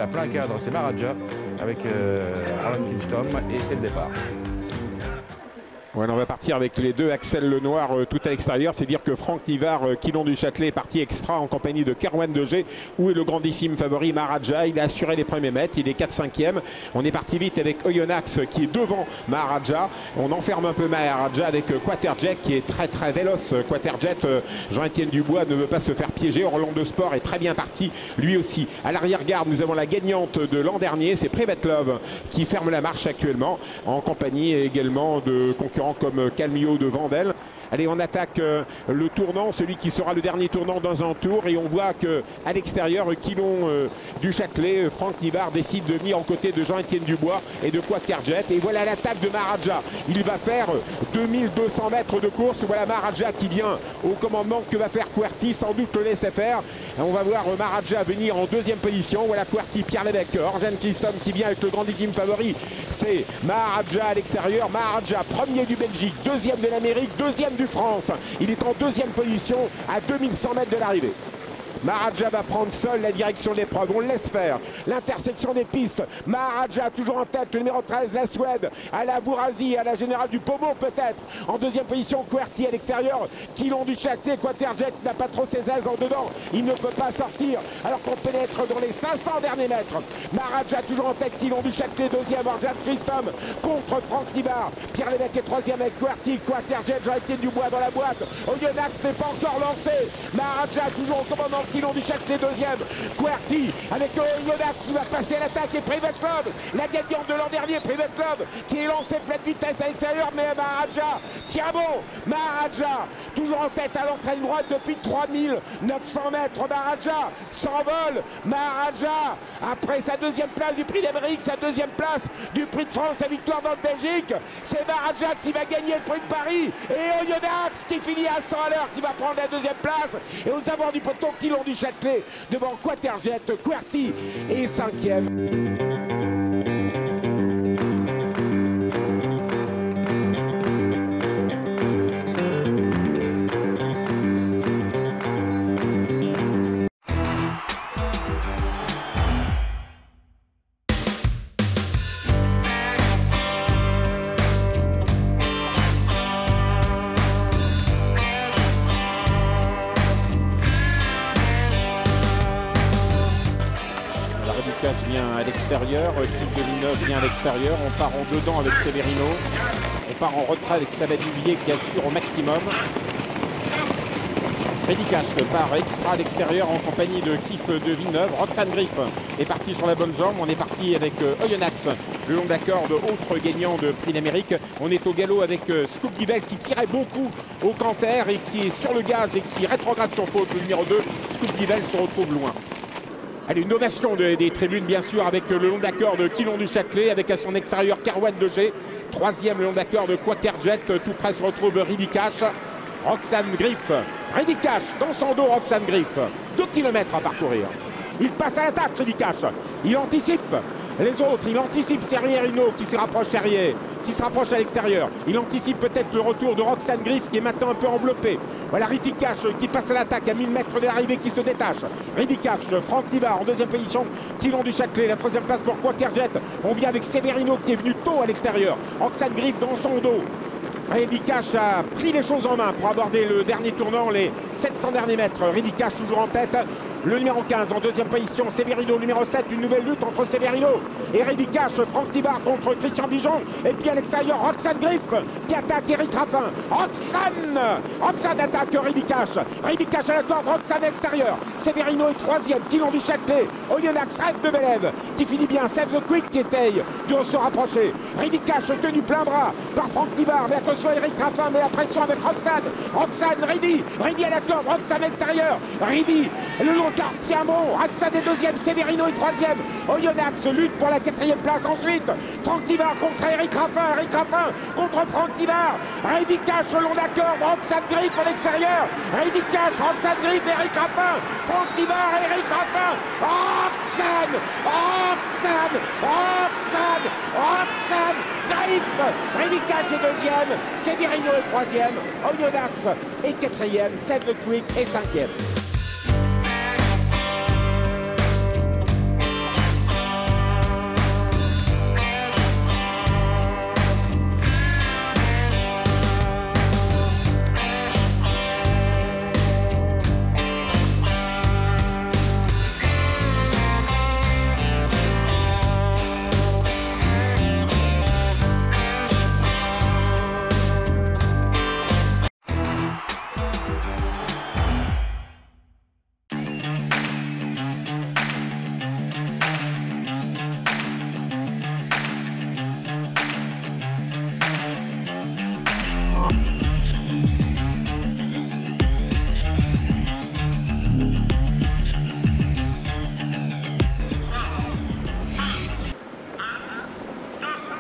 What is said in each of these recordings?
il a plein cadre, c'est Maharaja avec Alan Kingston et c'est le départ. Voilà, on va partir avec les deux Axel Lenoir tout à l'extérieur. C'est dire que Franck Nivard, Quilon du Châtelet, est parti extra en compagnie de Kerwan Degé. Où est le grandissime favori Maharaja? Il a assuré les premiers mètres, il est 4/5e. On est parti vite avec Oyonnax qui est devant Maharaja. On enferme un peu Maharaja avec Quaterjet qui est très très véloce. Quaterjet, Jean-Étienne Dubois ne veut pas se faire piéger. Orlando Sport est très bien parti lui aussi. À l'arrière-garde, nous avons la gagnante de l'an dernier, c'est Private Love qui ferme la marche actuellement en compagnie également de concurrents comme Calmio de Vandel. Allez, on attaque le tournant, celui qui sera le dernier tournant dans un tour. Et on voit qu'à l'extérieur, Quilon du Châtelet, Franck Nivard décide de venir aux côtés de Jean-Étienne Dubois et de Quaterjet. Et voilà l'attaque de Maharaja. Il va faire 2200 mètres de course. Voilà Maharaja qui vient au commandement. Que va faire Querty? Sans doute le laisser faire. On va voir Maharaja venir en deuxième position. Voilà Querty, Pierre Lévesque, Orjan Christom qui vient avec le grandissime favori. C'est Maharaja à l'extérieur. Maharaja, premier du Belgique, deuxième de l'Amérique, deuxième du France. Il est en deuxième position à 2100 mètres de l'arrivée. Maharaja va prendre seul la direction de l'épreuve. On le laisse faire. L'intersection des pistes. Maharaja toujours en tête. Le numéro 13, la Suède. À la Bourazi, à la Générale du Pommeau peut-être. En deuxième position, Querty à l'extérieur. Quilon du Châtelet. Quaterjet n'a pas trop ses aises en dedans. Il ne peut pas sortir alors qu'on pénètre dans les 500 derniers mètres. Maharaja toujours en tête. Quilon du Châtelet deuxième. Orjan Christom contre Franck Nivard. Pierre Lévesque est troisième avec Querty. Quaterjet, Jean-Étienne Dubois dans la boîte. Oyonnax n'est pas encore lancé. Maharaja toujours au commandement. Quilon du Châtelet deuxième. Querty avec Oyonnax qui va passer à l'attaque et Private Love, la gagnante de l'an dernier, Private Love qui est lancée pleine vitesse à l'extérieur, mais Maharaja tient bon. Maharaja toujours en tête à l'entraîne droite depuis 3900 mètres. Maharaja s'envole. Maharaja après sa deuxième place du prix d'Amérique, sa deuxième place du prix de France, sa victoire dans le Belgique, c'est Maharaja qui va gagner le prix de Paris et Oyonnax qui finit à 100 à l'heure qui va prendre la deuxième place. Et aux abords du peloton, Quilon du Châtelet devant Quaterjet, Querty et 5e. Vient à l'extérieur, Cliff de Villeneuve vient à l'extérieur, on part en dedans avec Severino, on part en retrait avec Savadi-Villiers qui assure au maximum. Rédicache part extra à l'extérieur en compagnie de Cliff de Villeneuve. Roxane Griff est parti sur la bonne jambe, on est parti avec Oyonnax le long de la corde, autre gagnant de prix d'Amérique. On est au galop avec Scoop Divel qui tirait beaucoup au canter et qui est sur le gaz et qui rétrograde sur faute. Le numéro 2, Scoop Divel, se retrouve loin. Allez, une ovation des tribunes, bien sûr, avec le long d'accord de Quilon du Châtelet, avec à son extérieur Kerwan Degé. Troisième le long d'accord de Quaterjet, tout près se retrouve Ridicache. Roxane Griff. Ridicache dans son dos, Roxane Griff. 2 km à parcourir. Il passe à l'attaque, Ridicache. Il anticipe les autres, il anticipe Serierino qui se rapproche derrière, qui se rapproche à l'extérieur. Il anticipe peut-être le retour de Roxane Griff qui est maintenant un peu enveloppé. Voilà Ridicache qui passe à l'attaque à 1000 mètres de l'arrivée qui se détache. Ridicache, Franck Nivard en deuxième position, Quilon du Châtelet, la troisième place pour Quaterjet. On vient avec Severino qui est venu tôt à l'extérieur. Roxane Griff dans son dos. Ridicache a pris les choses en main pour aborder le dernier tournant, les 700 derniers mètres. Ridicache toujours en tête. Le numéro 15 en deuxième position, Severino. Numéro 7, une nouvelle lutte entre Severino et Ridicache. Franck Nivard contre Christian Bijon. Et puis à l'extérieur, Roxane Griff qui attaque Eric Raffin. Roxane attaque Ridicache. Ridicache à la corde, Roxane à l'extérieur. Severino est troisième, Quilon du Châtelet. Oyonnax, Rêve de Bélève qui finit bien. Save the Quick qui essaye de se rapprocher. Ridicache tenu plein bras par Franck Nivard. Mais attention, Eric Raffin met la pression avec Roxane. Ridi à la corde, Roxane à l'extérieur. Ridi, le long carte, tient bon. Roxane est deuxième, Severino est troisième. Oyonnax lutte pour la quatrième place. Ensuite, Franck Nivard contre Eric Raffin. Eric Raffin contre Franck Nivard. Ridicache le long de la corde, Roxane Griff à l'extérieur. Ridicache, Roxane Griff, Eric Raffin. Franck Nivard, Eric Raffin. Roxane Griff. Ridicache est deuxième, Severino est troisième, Oyonnax est quatrième, Save the Quick est cinquième.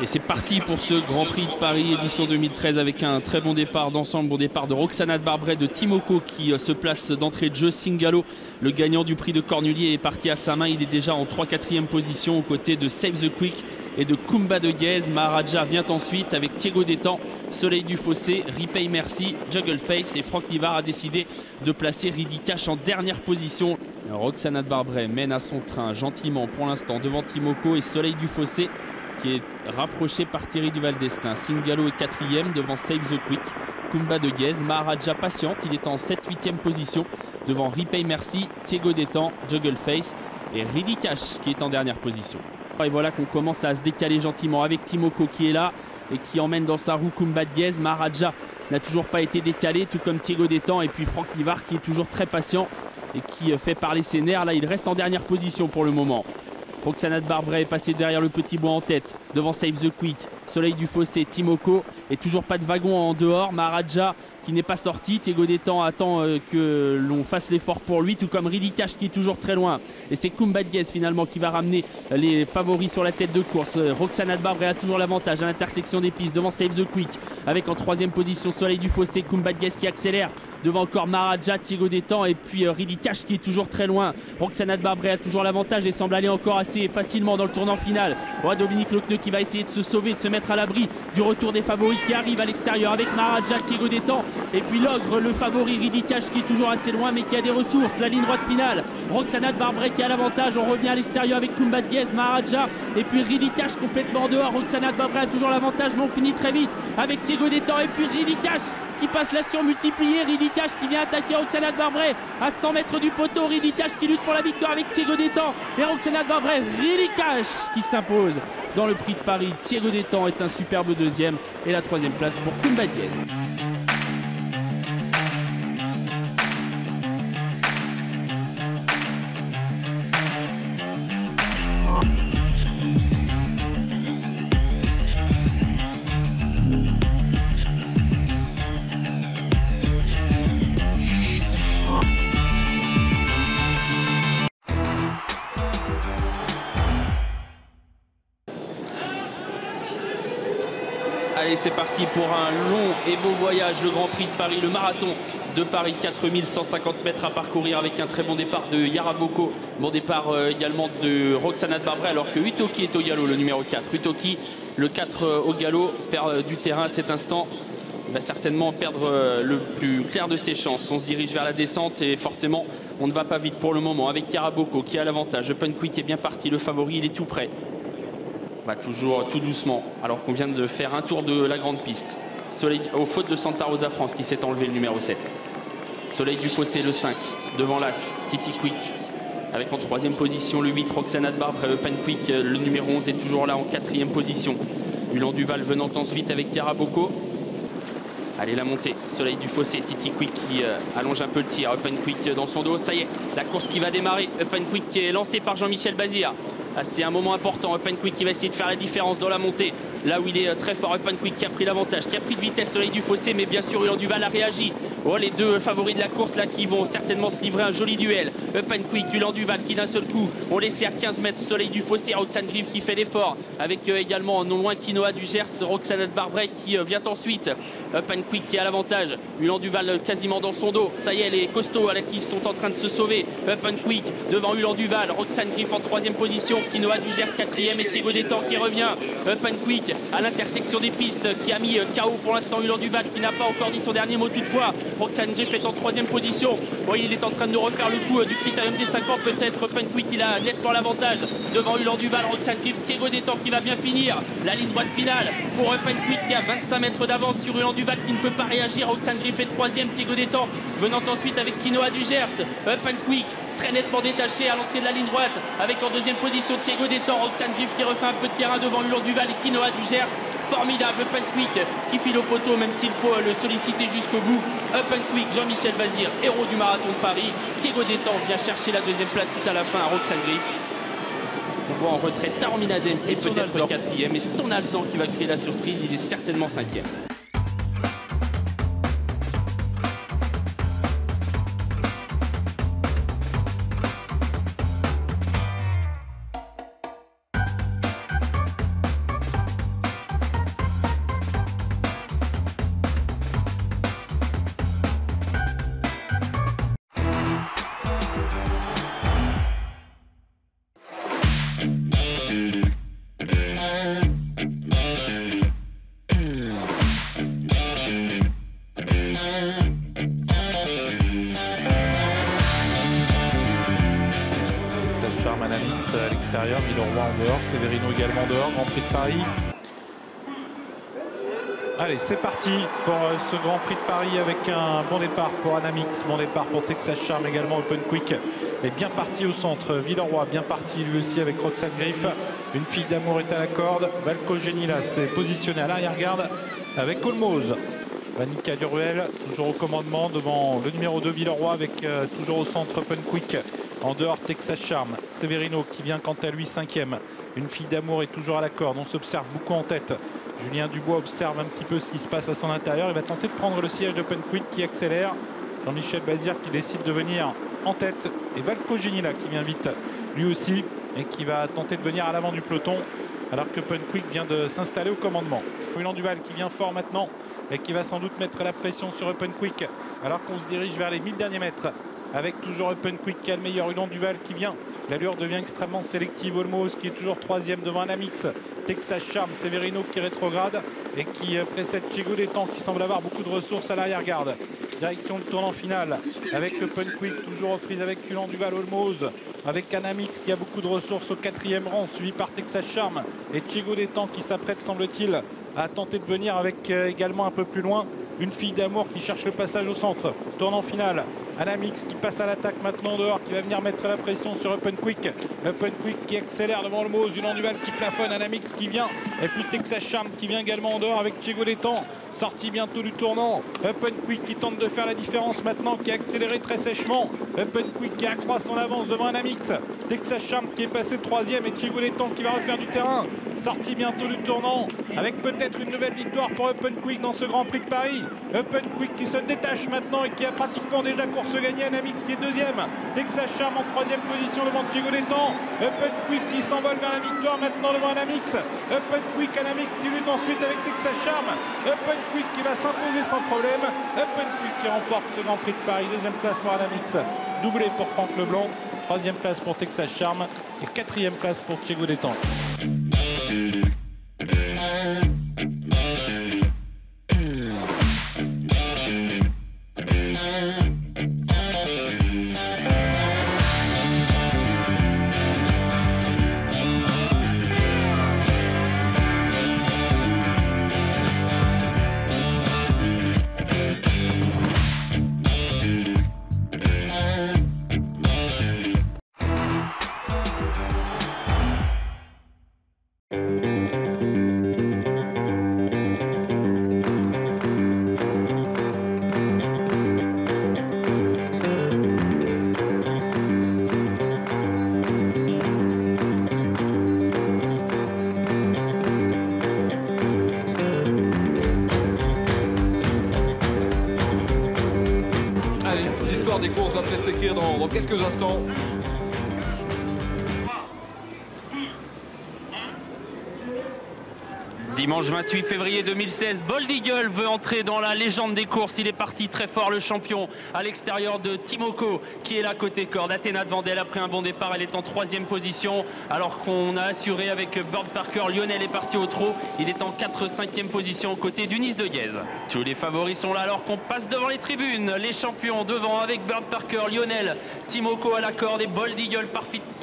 Et c'est parti pour ce Grand Prix de Paris édition 2013 avec un très bon départ d'ensemble, bon départ de Roxana de Barbret, de Timoko qui se place d'entrée de jeu. Singalo, le gagnant du prix de Cornulier, est parti à sa main. Il est déjà en 3-4e position aux côtés de Save the Quick et de Kumba de Guez. Maharaja vient ensuite avec Thiego Détang, Soleil du Fossé, Repay Merci, Juggleface, et Franck Nivard a décidé de placer Ridi Cash en dernière position. Roxana de Barbret mène à son train gentiment pour l'instant devant Timoko et Soleil du Fossé qui est rapproché par Thierry Duval d'Estaing. Singalo est 4e devant Save the Quick. Kumba de Guez, Maharaja patiente, il est en 7-8e position devant Repay Merci, Thiego Détang, Juggleface et Ridi Cash qui est en dernière position. Et voilà qu'on commence à se décaler gentiment avec Timoko qui est là et qui emmène dans sa roue Kumba de Guez. Maharaja n'a toujours pas été décalé, tout comme Thiego Détang, et puis Franck Nivard qui est toujours très patient et qui fait parler ses nerfs. Là, il reste en dernière position pour le moment. Roxana de Barbret est passé derrière le petit bois en tête, devant Save the Quick, Soleil du Fossé, Timoko, et toujours pas de wagon en dehors. Maharaja qui n'est pas sorti, Thiego Détang attend que l'on fasse l'effort pour lui, tout comme Ridi Cash qui est toujours très loin. Et c'est Kumba de Guez finalement qui va ramener les favoris sur la tête de course. Roxana de Barbret a toujours l'avantage à l'intersection des pistes devant Save the Quick, avec en 3e position Soleil du Fossé, Kumba de Guez qui accélère, devant encore Maharaja, Thiego Détang et puis Ridi Cash qui est toujours très loin. Roxana de Barbret a toujours l'avantage et semble aller encore assez facilement dans le tournant final. Dominique Lecneux qui va essayer de se sauver, de se mettre à l'abri du retour des favoris qui arrivent à l'extérieur avec Maharaja, Thiego Détang et puis l'ogre, le favori Ridi Cash qui est toujours assez loin mais qui a des ressources. La ligne droite finale, Roxana de Barbret qui a l'avantage. On revient à l'extérieur avec Kumba de Guez, Maharaja et puis Ridi Cash complètement en dehors. Roxana de Barbret a toujours l'avantage mais on finit très vite avec Thiego Détang et puis Ridi Cash qui passe la surmultipliée. Ridi Cash qui vient attaquer Roxana de Barbret à 100 mètres du poteau. Ridi Cash qui lutte pour la victoire avec Thiego Détang et Roxana de Barbret. Ridi Cash qui s'impose dans le prix de Paris. Thiego Détang est un superbe 2e et la 3e place pour Kumba de Guez. Allez, c'est parti pour un long et beau voyage, le Grand Prix de Paris, le marathon de Paris, 4150 mètres à parcourir avec un très bon départ de Yaraboko, bon départ également de Roxana de Barbret, alors que Utoki est au galop, le numéro 4. Utoki, le 4 au galop, perd du terrain à cet instant. Il va certainement perdre le plus clair de ses chances. On se dirige vers la descente et forcément on ne va pas vite pour le moment avec Yaraboko qui a l'avantage. Open Quick est bien parti, le favori, il est tout prêt. Va toujours tout doucement alors qu'on vient de faire un tour de la grande piste. Soleil, aux fautes de Santa Rosa France qui s'est enlevé, le numéro 7. Soleil du Fossé, le 5 devant l'As, Titi Quick avec en 3e position le 8 Roxana de Barbret. Open Quick, le numéro 11 est toujours là en 4e position. Ulan Duval venant ensuite avec Yaraboko. Allez, la montée, Soleil du Fossé, Titi Quick qui allonge un peu le tir. Open Quick dans son dos, ça y est, la course qui va démarrer. Open Quick qui est lancé par Jean-Michel Bazir. Ah, c'est un moment important. Open Quick qui va essayer de faire la différence dans la montée. Là où il est très fort. Open Quick qui a pris l'avantage, qui a pris de vitesse. Soleil du Fossé, mais bien sûr Ulan Duval a réagi. Oh, les deux favoris de la course là qui vont certainement se livrer un joli duel. Open Quick, Ulan Duval qui d'un seul coup ont laissé à 15 mètres Soleil du Fossé. Roxane Griff qui fait l'effort avec également non loin Quinoa du Gers. Roxana de Barbret qui vient ensuite. Open Quick qui a l'avantage. Ulan Duval quasiment dans son dos. Ça y est, les costauds qui sont en train de se sauver. Open Quick devant Ulan Duval. Roxane Griff en 3e position. Quinoa du Gers 4e et Thiego Détang qui revient. Open Quick à l'intersection des pistes qui a mis KO pour l'instant Ulan Duval qui n'a pas encore dit son dernier mot toutefois. Roxane Griff est en 3e position. Bon, il est en train de refaire le coup du critérium des 50 peut-être. Open Quick il a nettement l'avantage devant Ulan Duval. Roxane Griff, Thiego Détang qui va bien finir. La ligne droite finale pour Open Quick qui a 25 mètres d'avance sur Ulan Duval qui ne peut pas réagir. Roxane Griff est 3e, Thiego Détang venant ensuite avec Quinoa du Gers. Open Quick très nettement détaché à l'entrée de la ligne droite avec en 2e position Thiego Détang. Roxane Griff qui refait un peu de terrain devant Ulan Duval et Quinoa du Gers. Formidable Open Quick qui file au poteau même s'il faut le solliciter jusqu'au bout. Open Quick, Jean-Michel Bazir, héros du marathon de Paris. Thiego Détang vient chercher la 2e place tout à la fin à Roxane Griff. On voit en retrait Taorminadem qui est peut-être 4e et son Alzan qui va créer la surprise, il est certainement 5e. l'extérieur, Villeroy en dehors, Severino également dehors, Grand Prix de Paris. Allez, c'est parti pour ce Grand Prix de Paris avec un bon départ pour Anamix, bon départ pour Texas Charm également, Open Quick. Mais bien parti au centre, Villeroy bien parti lui aussi avec Roxane Griff. Une fille d'amour est à la corde, Valco Genila s'est positionné à l'arrière-garde avec Olmos. Vanica Duruel toujours au commandement devant le numéro 2 Villeroy avec toujours au centre Open Quick. En dehors Texas Charm, Severino qui vient quant à lui 5e. Une fille d'amour est toujours à la corde, on s'observe beaucoup en tête. Julien Dubois observe un petit peu ce qui se passe à son intérieur. Il va tenter de prendre le siège d'Open Quick qui accélère. Jean-Michel Bazir qui décide de venir en tête. Et Valco Genila qui vient vite lui aussi et qui va tenter de venir à l'avant du peloton alors que Open Quick vient de s'installer au commandement. Julien Duval qui vient fort maintenant et qui va sans doute mettre la pression sur Open Quick alors qu'on se dirige vers les 1000 derniers mètres avec toujours Open Quick qui a le meilleur. Julien Duval qui vient. L'allure devient extrêmement sélective. Olmos qui est toujours 3e devant Anamix. Texas Charm, Severino qui rétrograde et qui précède Chigo Détan qui semble avoir beaucoup de ressources à l'arrière-garde. Direction le tournant final avec Open Quick toujours reprise avec Julien Duval, Olmos avec Anamix qui a beaucoup de ressources au 4e rang suivi par Texas Charm et Chigo Détan qui s'apprête semble-t-il à tenter de venir avec également un peu plus loin une fille d'amour qui cherche le passage au centre. Tournant final, Anamix qui passe à l'attaque maintenant dehors, qui va venir mettre la pression sur Open Quick. Open Quick qui accélère devant Olmos, Julien Duval qui plafonne, Anamix qui vient, et puis Texas Charm qui vient également en dehors avec Chigo Détan. Sorti bientôt du tournant. Open Quick qui tente de faire la différence maintenant, qui a accéléré très sèchement. Open Quick qui accroît son avance devant Anamix. Texas Charm qui est passé 3e et Chigo Détan qui va refaire du terrain. Sorti bientôt du tournant avec peut-être une nouvelle victoire pour Open Quick dans ce Grand Prix de Paris. Open Quick qui se détache maintenant et qui a pratiquement déjà course gagnée. Anamix qui est 2e. Texas Charm en 3e position devant Chigo Détan. Open Quick qui s'envole vers la victoire maintenant devant Anamix. Open Quick, Anamix qui lutte ensuite avec Texas Charm. Open Quick qui va s'imposer sans problème. Open Quick qui remporte ce Grand Prix de Paris. 2e place pour Anamix. Doublé pour Franck Leblanc. 3e place pour Texas Charm. Et 4e place pour Chigo Détan. Des courses va peut-être s'écrire dans quelques instants. Dimanche 28 février 2016, Bold Eagle veut entrer dans la légende des courses. Il est parti très fort, le champion, à l'extérieur de Timoko, qui est là côté corde. Athéna de Vandel, après un bon départ, elle est en 3e position, alors qu'on a assuré avec Bird Parker. Lionel est parti au trot. Il est en 4-5e position, aux côtés d'Unis de Guèze. Tous les favoris sont là, alors qu'on passe devant les tribunes. Les champions devant avec Bird Parker, Lionel, Timoko à la corde et Bold Eagle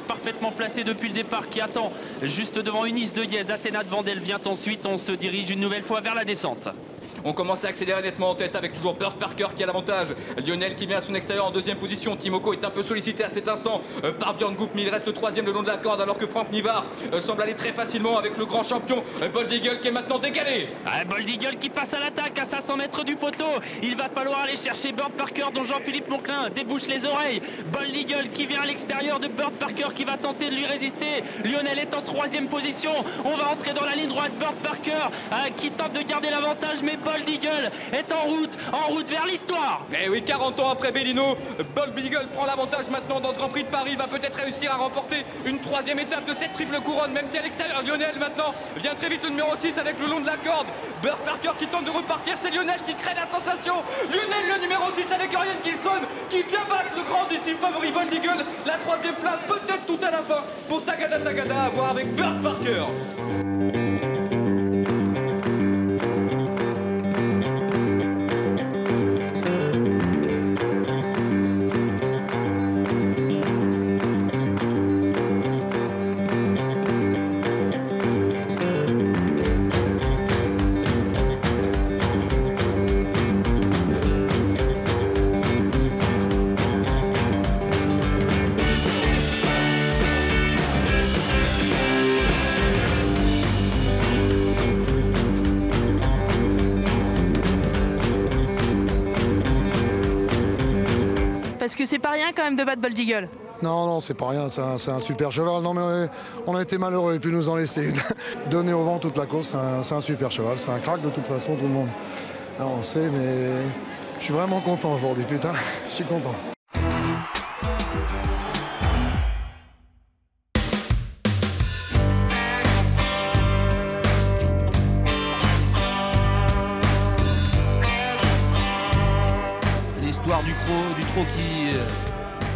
parfaitement placé depuis le départ, qui attend juste devant Unis de Guèze. Athéna de Vandel vient ensuite. On se dirige une nouvelle fois vers la descente. On commence à accélérer nettement en tête avec toujours Bird Parker qui a l'avantage. Lionel qui vient à son extérieur en 2e position. Timoko est un peu sollicité à cet instant par Björn Goop, mais il reste 3e le long de la corde, alors que Franck Nivard semble aller très facilement avec le grand champion Bold Eagle qui est maintenant décalé. Bold Eagle qui passe à l'attaque à 500 mètres du poteau. Il va falloir aller chercher Bird Parker, dont Jean-Philippe Monclin débouche les oreilles. Bold Eagle qui vient à l'extérieur de Bird Parker, qui va tenter de lui résister. Lionel est en 3e position. On va entrer dans la ligne droite. Bird Parker qui tente de garder l'avantage, mais Bold Eagle est en route vers l'histoire. Et oui, 40 ans après Bellino, Bold Eagle prend l'avantage maintenant dans ce Grand Prix de Paris. Il va peut-être réussir à remporter une 3e étape de cette triple couronne, même si à l'extérieur, Lionel maintenant vient très vite, le numéro 6 avec le long de la corde. Bird Parker qui tente de repartir, c'est Lionel qui crée la sensation. Lionel, le numéro 6 avec Orion Kingston qui vient battre le grandissime favori Bold Eagle. La 3e place peut-être tout à la fin pour Tagada à voir avec Bird Parker. Parce que c'est pas rien quand même de battre Bold Eagle. Non, non, c'est pas rien, c'est un super cheval. Non, mais on a été malheureux et puis nous en laisser donner au vent toute la course. C'est un super cheval, c'est un crack de toute façon, tout le monde. Alors, on sait, mais je suis vraiment content aujourd'hui, putain, je suis content. L'histoire du trot qui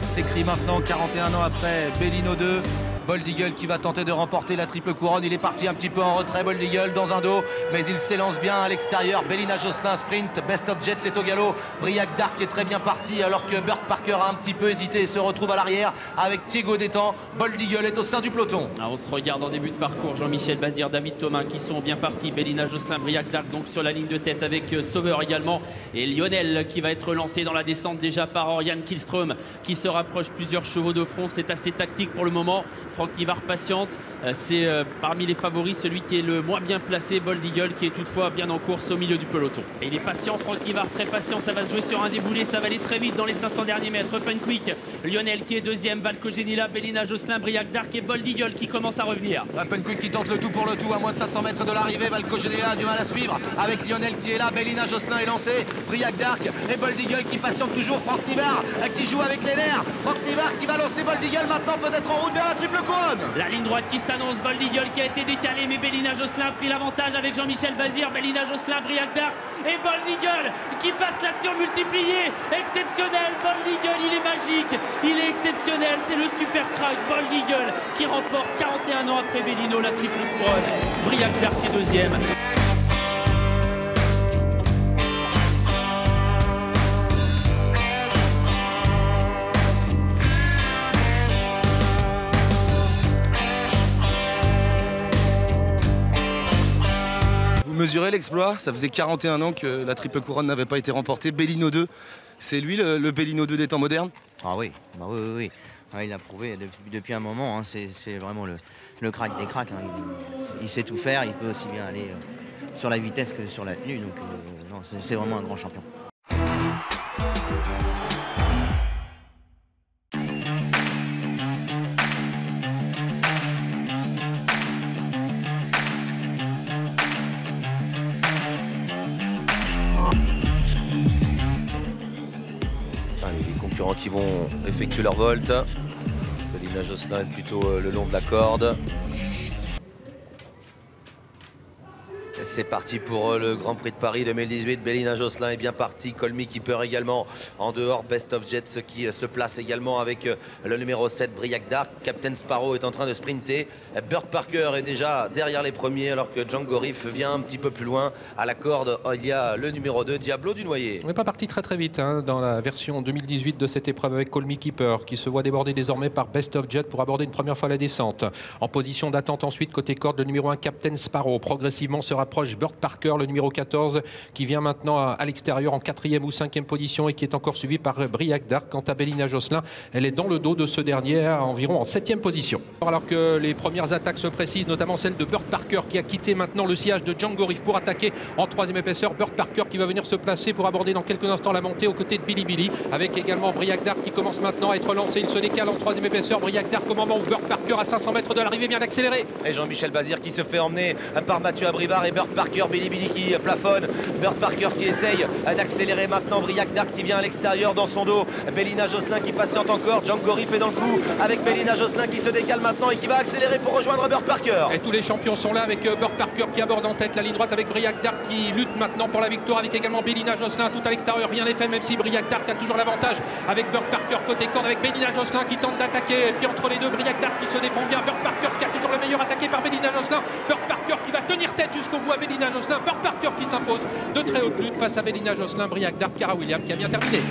s'écrit maintenant 41 ans après Bellino 2. Bold Eagle qui va tenter de remporter la triple couronne. Il est parti un petit peu en retrait, Bold Eagle dans un dos, mais il s'élance bien à l'extérieur. Bellina Josselin sprint, Best of Jet c'est au galop. Briac d'Arc est très bien parti alors que Burt Parker a un petit peu hésité et se retrouve à l'arrière avec Thiego Détang. Bold Eagle est au sein du peloton. On se regarde en début de parcours, Jean-Michel Bazir, David Thomas qui sont bien partis. Bellina Josselin, Briac d'Arc donc sur la ligne de tête avec Sauveur également. Et Lionel qui va être lancé dans la descente déjà par Oriane Kihlström qui se rapproche plusieurs chevaux de front. C'est assez tactique pour le moment. Franck Nivard patiente, c'est parmi les favoris celui qui est le moins bien placé, Bold Eagle, qui est toutefois bien en course au milieu du peloton. Et il est patient, Franck Nivard, très patient, ça va se jouer sur un déboulé, ça va aller très vite dans les 500 derniers mètres. Open Quick, Lionel qui est deuxième, Valco Genila, Bellina Josselin, Briac d'Arc et Bold Eagle qui commence à revenir. Open Quick qui tente le tout pour le tout à moins de 500 mètres de l'arrivée. Valco Genila a du mal à suivre avec Lionel qui est là, Bellina Josselin est lancé, Briac d'Arc et Bold Eagle qui patiente toujours. Franck Nivard qui joue avec les nerfs, Franck Nivard qui va lancer Bold Eagle maintenant peut-être en route vers la triple couronne. La ligne droite qui s'annonce, Bold Eagle qui a été décalé, mais Bellina Josselin a pris l'avantage avec Jean-Michel Bazir. Bellina Josselin, Briac d'Arc et Bold Eagle qui passe la surmultipliée. Exceptionnel, Bold Eagle, il est magique, il est exceptionnel, c'est le super crack Bold Eagle qui remporte 41 ans après Bellino la triple couronne. Briac d'Arc est deuxième. Mesurer l'exploit, ça faisait 41 ans que la triple couronne n'avait pas été remportée. Bellino 2, c'est lui le Bellino 2 des temps modernes? Ah oui, bah oui. Ouais, il a prouvé depuis un moment, hein, c'est vraiment le crack des cracks. Hein. Il sait tout faire, il peut aussi bien aller sur la vitesse que sur la tenue, donc c'est vraiment un grand champion. Qui vont effectuer leur volte. Bellina Josselin est plutôt le long de la corde. C'est parti pour le Grand Prix de Paris 2018. Bellina Josselin est bien parti. Colmy Keeper également en dehors. Best of Jets qui se place également avec le numéro 7, Briac d'Arc. Captain Sparrow est en train de sprinter. Burt Parker est déjà derrière les premiers alors que Django Riff vient un petit peu plus loin. À la corde, il y a le numéro 2, Diablo du Noyer. On n'est pas parti très vite hein, dans la version 2018 de cette épreuve avec Colmy Keeper qui se voit déborder désormais par Best of Jet pour aborder une première fois la descente. En position d'attente ensuite côté corde, le numéro 1, Captain Sparrow. Progressivement se rapproche Burt Parker, le numéro 14, qui vient maintenant à l'extérieur en 4e ou 5e position et qui est encore suivi par Briac d'Arc. Quant à Bellina Josselin, elle est dans le dos de ce dernier, environ en 7e position. Alors que les premières attaques se précisent, notamment celle de Burt Parker qui a quitté maintenant le sillage de Django Riff pour attaquer en 3e épaisseur. Burt Parker qui va venir se placer pour aborder dans quelques instants la montée aux côtés de Billy Billy, avec également Briac d'Arc qui commence maintenant à être lancé. Il se décale en 3e épaisseur. Briac d'Arc au moment où Burt Parker à 500 mètres de l'arrivée vient d'accélérer. Et Jean-Michel Bazir qui se fait emmener par Mathieu Abrivard et Burt Parker. Billy Billy qui plafonne, Burt Parker qui essaye d'accélérer maintenant, Briac d'Arc qui vient à l'extérieur dans son dos, Bellina Josselin qui patiente encore, Django Riff est dans le coup avec Bellina Josselin qui se décale maintenant et qui va accélérer pour rejoindre Burt Parker. Et tous les champions sont là avec Burt Parker qui aborde en tête la ligne droite avec Briac d'Arc qui lutte maintenant pour la victoire avec également Bellina Josselin tout à l'extérieur, rien n'est fait même si Briac d'Arc a toujours l'avantage avec Burt Parker côté corde avec Bellina Josselin qui tente d'attaquer et puis entre les deux Briac d'Arc qui se défend bien, Burt Parker qui a toujours le meilleur attaqué par Bellina Josselin, Burt Parker qui va tenir tête jusqu'au bout à Bellina Josselin, Burt Parker qui s'impose de très haute lutte face à Bellina Josselin, Briac d'Arc, Cara Williams qui a bien terminé.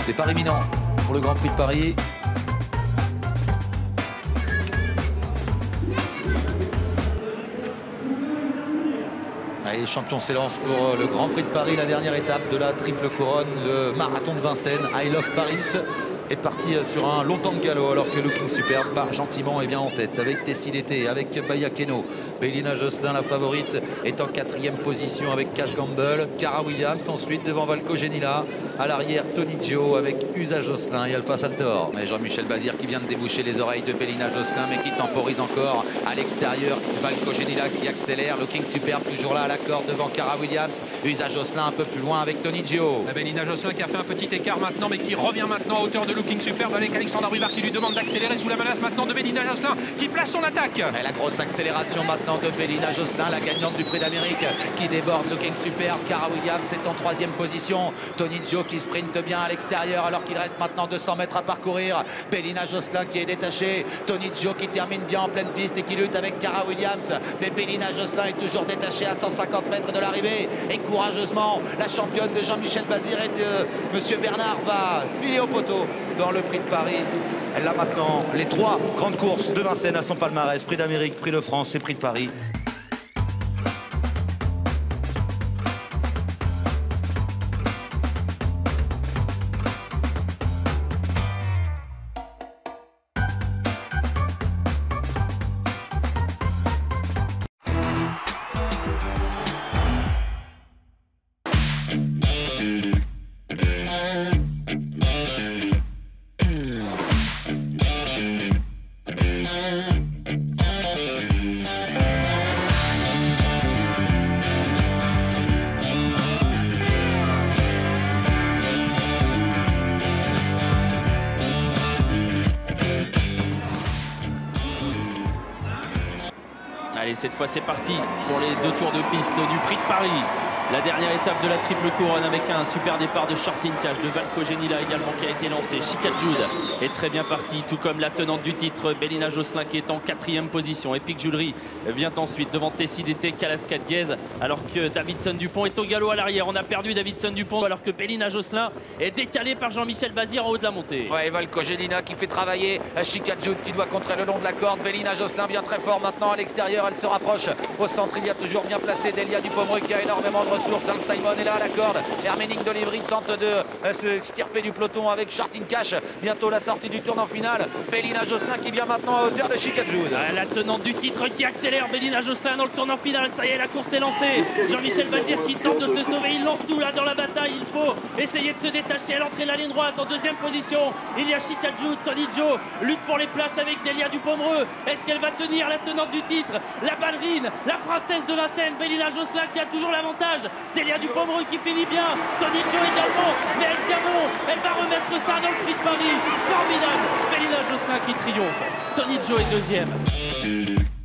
Départ imminent pour le Grand Prix de Paris. Allez, les champions s'élancent pour le Grand Prix de Paris, la dernière étape de la triple couronne, le marathon de Vincennes. I Love Paris est parti sur un long temps de galop alors que Looking Superb part gentiment et bien en tête avec Tessie d'été, avec Bayakeno. Bélina Josselin, la favorite, est en 4e position avec Cash Gamble. Cara Williams ensuite devant Valco Genila. À l'arrière, Tony Gio avec Usa Josselin et Alpha Saltor. Mais Jean-Michel Bazir qui vient de déboucher les oreilles de Bélina Josselin mais qui temporise encore à l'extérieur. Valco Genila qui accélère. Looking Superb toujours là à la corde devant Cara Williams. Usa Josselin un peu plus loin avec Tony Gio. Bélina Josselin qui a fait un petit écart maintenant mais qui revient maintenant à hauteur de Looking Superb avec Alexandre Rivard qui lui demande d'accélérer sous la menace maintenant de Bélina Josselin qui place son attaque. Et la grosse accélération maintenant de Bélina Josselin, la gagnante du Prix d'Amérique qui déborde Looking Superb. Cara Williams est en 3e position. Tony Gio qui sprinte bien à l'extérieur alors qu'il reste maintenant 200 mètres à parcourir. Bélina Josselin qui est détachée. Tony Gio qui termine bien en pleine piste et qui lutte avec Cara Williams. Mais Bélina Josselin est toujours détachée à 150 mètres de l'arrivée. Et courageusement, la championne de Jean-Michel Bazir et de Monsieur Bernard va filer au poteau dans le Prix de Paris. Elle a maintenant les 3 grandes courses de Vincennes à son palmarès. Prix d'Amérique, Prix de France et Prix de Paris. Allez, cette fois c'est parti pour les 2 tours de piste du Prix de Paris. La dernière étape de la triple couronne avec un super départ de Shorting Cash, de Valco Genila également qui a été lancé. Chica Jude est très bien parti, tout comme la tenante du titre, Bélina Josselin qui est en 4e position. Epic Jewelry vient ensuite devant Tessie d'été, Calascade Guez, alors que Davidson Dupont est au galop à l'arrière. On a perdu Davidson Dupont alors que Bélina Josselin est décalé par Jean-Michel Bazir en haut de la montée. Ouais, Valco Genila qui fait travailler Chica Jude qui doit contrer le long de la corde. Bélina Josselin vient très fort maintenant à l'extérieur, elle se rapproche. Au centre, il y a toujours bien placé Delia Dupomreux qui a énormément de ressources. Al Simon est là à la corde. Herménique d'Olivry tente de se extirper du peloton avec Shorting Cash. Bientôt la sortie du tournant final. Bélina Josselin qui vient maintenant à hauteur de Chica Jude. La tenante du titre qui accélère, Bélina Josselin dans le tournant final. Ça y est, la course est lancée. Jean-Michel Bazir qui tente de se sauver. Il lance tout là dans la bataille. Il faut essayer de se détacher à l'entrée de la ligne droite. En 2e position, il y a Chica Jude. Tony Gio lutte pour les places avec Delia Dupomreux. Est-ce qu'elle va tenir, la tenante du titre, la ballerine, la princesse de Vincennes, Bélina Josselin qui a toujours l'avantage. Delia Dupomreux qui finit bien, Tony Gio également, mais elle tient bon, elle va remettre ça dans le Prix de Paris. Formidable, Bélina Josselin qui triomphe. Tony Gio est 2e.